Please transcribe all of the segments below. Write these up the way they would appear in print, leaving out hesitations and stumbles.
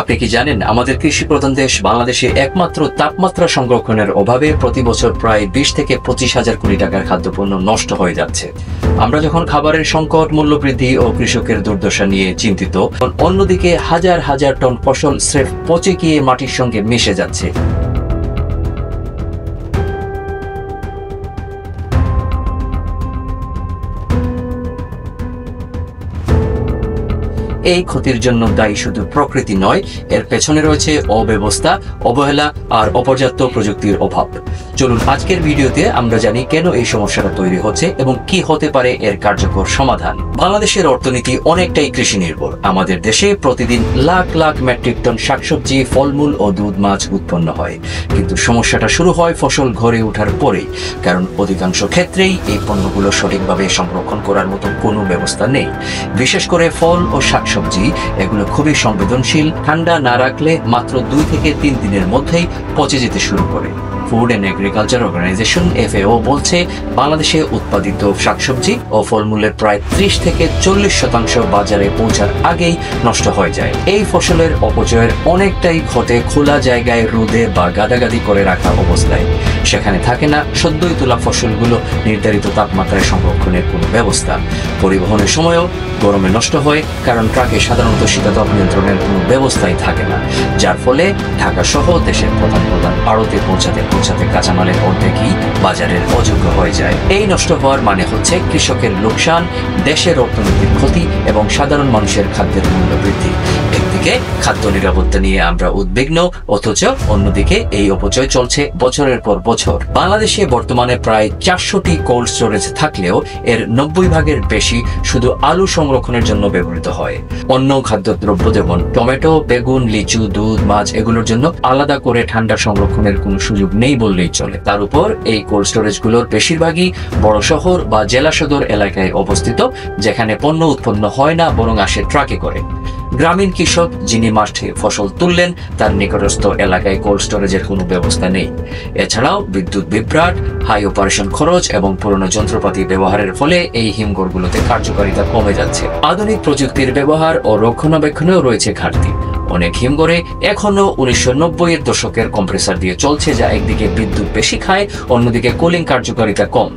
আপনি কি জানেন আমাদের কৃষি প্রধান দেশ বাংলাদেশে একমাত্র তাপমাত্রা সংরক্ষণের অভাবে প্রতি বছর প্রায় 20 থেকে 25,000 কোটি টাকার খাদ্যপণ্য নষ্ট হয়ে যাচ্ছে। আমরা যখন খাবারের সংকট, মূল্যবৃদ্ধি ও কৃষকের দুর্দশা নিয়ে চিন্তিত, অন্যদিকে হাজার হাজার টন ফসল স্রেফ পচে গিয়ে মাটির সঙ্গে মিশে যাচ্ছে। এই ক্ষতির জন্য দায়ী শুধু প্রকৃতি নয়, এর পেছনে রয়েছে অব্যবস্থা, অবহেলা আর অপর্যাপ্ত প্রযুক্তির অভাব। চলুন আজকের ভিডিওতে আমরা জানি কেন এই সমস্যাটা তৈরি হচ্ছে এবং কি হতে পারে এর কার্যকর সমাধান। বাংলাদেশের অর্থনীতি অনেকটাই কৃষি নির্ভর। আমাদের দেশে প্রতিদিন লাখ লাখ মেট্রিক টন শাকসবজি, ফলমূল ও দুধ, মাছ উৎপন্ন হয়। কিন্তু সমস্যাটা শুরু হয় ফসল ঘরে ওঠার পরেই, কারণ অধিকাংশ ক্ষেত্রেই এই পণ্যগুলো সঠিকভাবে সংরক্ষণ করার মতো কোনো ব্যবস্থা নেই। বিশেষ করে ফল ও শাকসবজি, এগুলো খুবই সংবেদনশীল। ঠান্ডা না রাখলে মাত্র 2 থেকে 3 দিনের মধ্যেই পচে যেতে শুরু করে। Food and agriculture organization FAO বলছে, বাংলাদেশে উৎপাদিত শাকসবজি ও ফলমূলের প্রায় 30 থেকে 40% বাজারে পৌঁছার আগেই নষ্ট হয়ে যায়। এই ফসলের অপচয়ের অনেকটাই ঘটে খোলা জায়গায়, রোদে বা গাদাগাদি করে রাখা অবস্থায়। সেখানে থাকে না সদ্যই তোলা ফসলগুলো নির্ধারিত তাপমাত্রায় সংরক্ষণের কোনো ব্যবস্থা। পরিবহনের সময়ও গরমে নষ্ট হয়, কারণ ট্রাকে সাধারণত শীতাতপ নিয়ন্ত্রণের কোনো ব্যবস্থাই থাকে না, যার ফলে ঢাকা সহ দেশের প্রধান আড়তে পৌঁছাতে কাঁচামালের অর্ধেকই বাজারের অযোগ্য হয়ে যায়। এই নষ্ট হওয়ার মানে হচ্ছে কৃষকের লোকসান, দেশের অর্থনীতির ক্ষতি এবং সাধারণ মানুষের খাদ্যের মূল্য বৃদ্ধি। একদিকে খাদ্য নিরাপত্তা নিয়ে আমরা উদ্বিগ্ন, অথচ অন্যদিকে এই অপচয় চলছে বছরের পর বছর। বাংলাদেশে বর্তমানে প্রায় 400টি কোল্ড স্টোরেজ থাকলেও এর 90 ভাগের বেশি শুধু আলু সংরক্ষণের জন্য ব্যবহৃত হয়। অন্য খাদ্যদ্রব্য যেমন টমেটো, বেগুন, লিচু, দুধ, মাছ, এগুলোর জন্য আলাদা করে ঠান্ডা সংরক্ষণের কোনো সুযোগ নেই বললেই চলে। তার উপর এই কোল্ড স্টোরেজগুলোর বেশিরভাগই বড় শহর বা জেলা সদর এলাকায় অবস্থিত, যেখানে পণ্য উৎপন্ন হয় না, বরং আসে ট্রাকে করে। গ্রামীণ কৃষক যিনি মাঠে ফসল তুললেন, তার নিকটস্থ এলাকায় কোল্ড স্টোরেজের কোনো ব্যবস্থা নেই। এছাড়াও বিদ্যুৎ বিভ্রাট, হাই অপারেশন খরচ এবং পুরনো যন্ত্রপাতি ব্যবহারের ফলে এই হিমঘরগুলোতে কার্যকারিতা কমে যাচ্ছে। আধুনিক প্রযুক্তির ব্যবহার ও রক্ষণাবেক্ষণেও রয়েছে ঘাটতি। অনেক হিমঘরে এখনো 1990-এর দশকের কম্প্রেসার দিয়ে চলছে, যা একদিকে বিদ্যুৎ বেশি খায়, অন্যদিকে কুলিং কার্যকারিতা কম।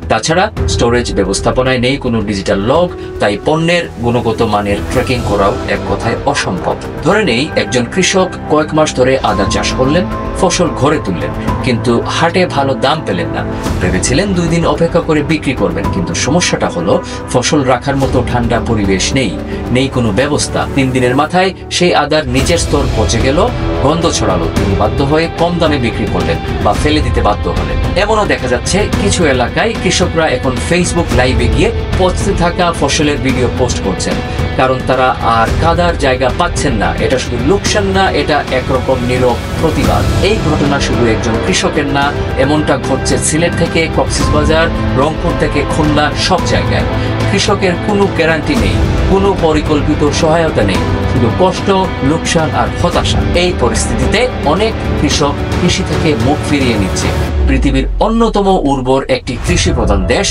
তাছাড়া স্টোরেজ ব্যবস্থাপনায় নেই কোনো ডিজিটাল লগ, তাই পণ্যের গুণগত মানের ট্র্যাকিং করাও এক কথায় অসম্ভব। ধরে নেই একজন কৃষক কয়েক মাস ধরে আদা চাষ করলেন, ফসল ঘরে তুললেন, কিন্তু হাটে ভালো দাম পেলেন না। ভেবেছিলেন 2 দিন অপেক্ষা করে বিক্রি করবেন, কিন্তু সমস্যাটা হলো ফসল রাখার মতো ঠান্ডা পরিবেশ নেই কোনো ব্যবস্থা। 3 দিনের মাথায় সেই আদার নিচের স্তর পচে গেল, গন্ধ ছড়ালো। তিনি বাধ্য হয়ে কম দামে বিক্রি করলেন বা ফেলে দিতে বাধ্য হলেন। এমনও দেখা যাচ্ছে কিছু এলাকায় কৃষকরা এখন ফেসবুক লাইভে গিয়ে পচতে থাকা ফসলের ভিডিও পোস্ট করছেন, কারণ তারা আর কাদার জায়গা পাচ্ছেন না। এটা শুধু লোকসান না, এটা একরকম নীরব প্রতিবাদ। এই ঘটনা শুধু একজন কৃষকের না, এমনটা ঘটছে সিলেট থেকে কক্সবাজার, রংপুর থেকে খুলনা, সব জায়গায়। কৃষকের কোনো গ্যারান্টি নেই, কোনো পরিকল্পিত সহায়তা নেই, শুধু কষ্ট, লোকসান আর হতাশা। এই পরিস্থিতিতে অনেক কৃষক কৃষি থেকে মুখ ফিরিয়ে নিচ্ছে। পৃথিবীর অন্যতম উর্বর একটি কৃষি প্রধান দেশ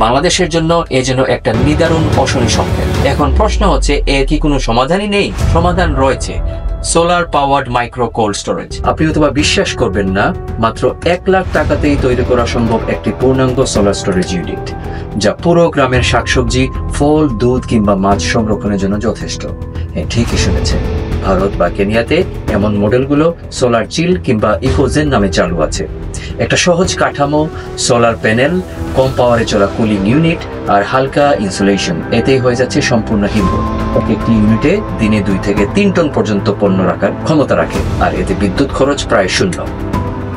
বাংলাদেশের জন্য এ যেন একটা নিদারুণ অশনি সংকেত। এখন প্রশ্ন হচ্ছে, এর কি কোনো সমাধানই নেই? সমাধান রয়েছে, solar powered micro cold storage. আপনি হয়তো বিশ্বাস করবেন না, মাত্র 1 লাখ টাকাতেই তৈরি করা সম্ভব একটি পূর্ণাঙ্গ সোলার স্টোরেজ ইউনিট, যা পুরো গ্রামের শাকসবজি, ফল, দুধ কিংবা মাছ সংরক্ষণের জন্য যথেষ্ট। হ্যাঁ, ঠিকই শুনেছেন, ভারত বা কেনিয়াতে এমন মডেলগুলো সোলার চিল কিংবা ইকোজেন নামে চালু আছে। একটা সহজ কাঠামো, সোলার প্যানেল, কম পাওয়ারে চলা কুলিং ইউনিট আর হালকা ইনসুলেশন, এতেই হয়ে যাচ্ছে সম্পূর্ণ হিমঘর। একটি ইউনিটে দিনে 2 থেকে 3 টন পর্যন্ত পণ্য রাখার ক্ষমতা রাখে, আর এতে বিদ্যুৎ খরচ প্রায় 0।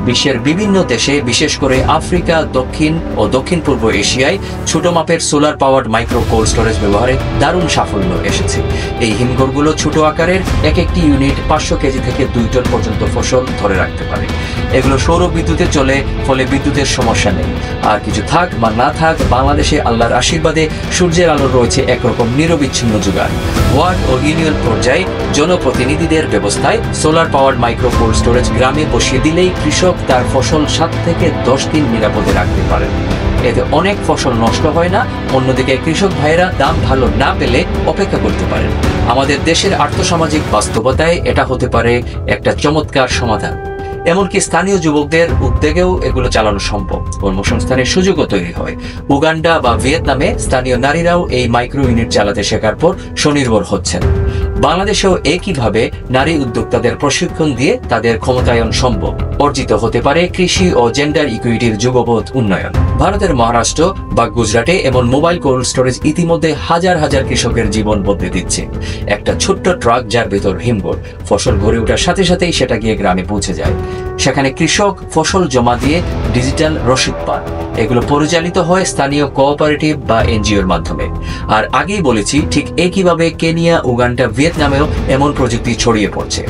বিশ্বের বিভিন্ন দেশে, বিশেষ করে আফ্রিকা, দক্ষিণ ও দক্ষিণ পূর্ব এশিয়ায় ছোট মাপের solar powered micro cold storage ব্যবহারে দারুণ সাফল্য এসেছে। এই হিমঘরগুলো ছোট আকারের, একটি ইউনিট 500 কেজি থেকে 2 টন পর্যন্ত ফসল ধরে রাখতে পারে। এগুলো সৌর বিদ্যুতে চলে, ফলে বিদ্যুতের সমস্যা নেই। আর কিছু থাক বা না থাক, বাংলাদেশে আল্লাহর আশীর্বাদে সূর্যের আলোর রয়েছে একরকম নিরবিচ্ছিন্ন যোগান। ওয়ার্ড ও ইউনিয়ন পর্যায়ে জনপ্রতিনিধিদের ব্যবস্থায় solar powered micro cold storage গ্রামে বসিয়ে দিলেই কৃষক তার ফসল 7 থেকে 10 দিন নিরাপদে রাখতে পারেন। এতে অনেক ফসল নষ্ট হয় না, অন্যদিকে কৃষক ভাইয়েরা দাম ভালো না পেলে অপেক্ষা করতে পারেন। আমাদের দেশের আর্থসামাজিক বাস্তবতায় এটা হতে পারে একটা চমৎকার সমাধান। এমনকি স্থানীয় যুবকদের উদ্যোগেও এগুলো চালানো সম্ভব, কর্মসংস্থানের সুযোগও তৈরি হয়। উগান্ডা বা ভিয়েতনামে স্থানীয় নারীরাও এই মাইক্রো ইউনিট চালাতে শেখার পর স্বনির্ভর হচ্ছেন। বাংলাদেশেও একইভাবে নারী উদ্যোক্তাদের প্রশিক্ষণ দিয়ে তাদের ক্ষমতায়ন সম্ভব। অর্জিত হতে পারে কৃষি ও জেন্ডার ইকুইটির যুগপৎ উন্নয়ন। ভারতের মহারাষ্ট্র বা গুজরাটে এমন মোবাইল কোল্ড স্টোরেজ ইতিমধ্যে হাজার হাজার কৃষকের জীবন বদলে দিচ্ছে। একটা ছোট্ট ট্রাক যার ভেতর হিমঘর, ফসল ভরে ওঠার সাথে সাথেই সেটা গিয়ে গ্রামে পৌঁছে যায়। সেখানে কৃষক ফসল জমা দিয়ে ডিজিটাল রসিদ পান। এগুলো পরিচালিত হয় স্থানীয় কোঅপারেটিভ বা এনজিওর মাধ্যমে। আর আগেই বলেছি, ঠিক একইভাবে কেনিয়া, উগান্ডা, ভিয়েতনামেও এমন প্রযুক্তি ছড়িয়ে পড়ছে।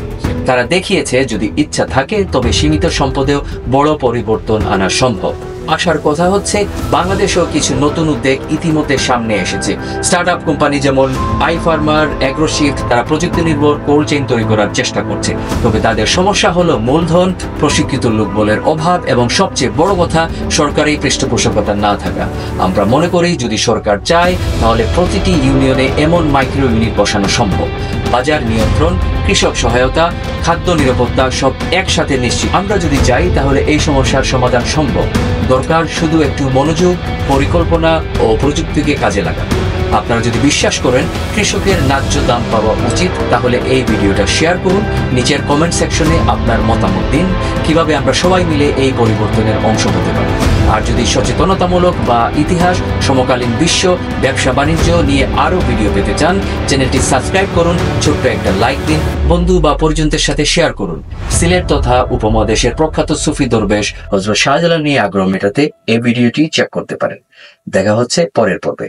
তারা দেখিয়েছে যদি ইচ্ছা থাকে তবে সীমিত সম্পদেও বড় পরিবর্তন আনা সম্ভব। আসার কথা হচ্ছে, বাংলাদেশেও কিছু নতুন উদ্যোগ ইতিমধ্যে সামনে এসেছে। স্টার্টআপ কোম্পানি যেমন আইফার্মার, অ্যাগ্রোশিফট, তারা প্রযুক্তি নির্ভর কোল্ড চেইন তৈরি করার চেষ্টা করছে। তবে তাদের সমস্যা হলো মূলধন, প্রশিক্ষিত লোকবলের অভাব এবং সবচেয়ে বড় কথা সরকারি পৃষ্ঠপোষকতা না থাকা। আমরা মনে করি যদি সরকার চায় তাহলে প্রতিটি ইউনিয়নে এমন মাইক্রো ইউনিট বসানো সম্ভব। বাজার নিয়ন্ত্রণ, কৃষক সহায়তা, খাদ্য নিরাপত্তা সব একসাথে নিশ্চিত। আমরা যদি চাই তাহলে এই সমস্যার সমাধান সম্ভব। দরকার শুধু একটু মনোযোগ, পরিকল্পনা ও প্রযুক্তিকে কাজে লাগানো। আপনারা যদি বিশ্বাস করেন কৃষকের ন্যায্য দাম পাওয়া উচিত, তাহলে এই ভিডিওটা শেয়ার করুন। নিচের কমেন্ট সেকশনে আপনার মতামত দিন কিভাবে আমরা সবাই মিলে এই পরিবর্তনের অংশ হতে পারি। আর যদি সচেতনতামূলক বা ইতিহাস, সমকালীন বিশ্ব, ব্যবসা বাণিজ্য নিয়ে আরো ভিডিও পেতে চান, চ্যানেলটি সাবস্ক্রাইব করুন, ছোট্ট একটা লাইক দিন, বন্ধু বা পরিজনদের সাথে শেয়ার করুন। সিলেট তথা উপমহাদেশের প্রখ্যাত সুফি দরবেশ হযরত শাহজালাল নিয়ে আগ্রহ মেটাতে এই ভিডিওটি চেক করতে পারেন। দেখা হচ্ছে পরের পর্বে।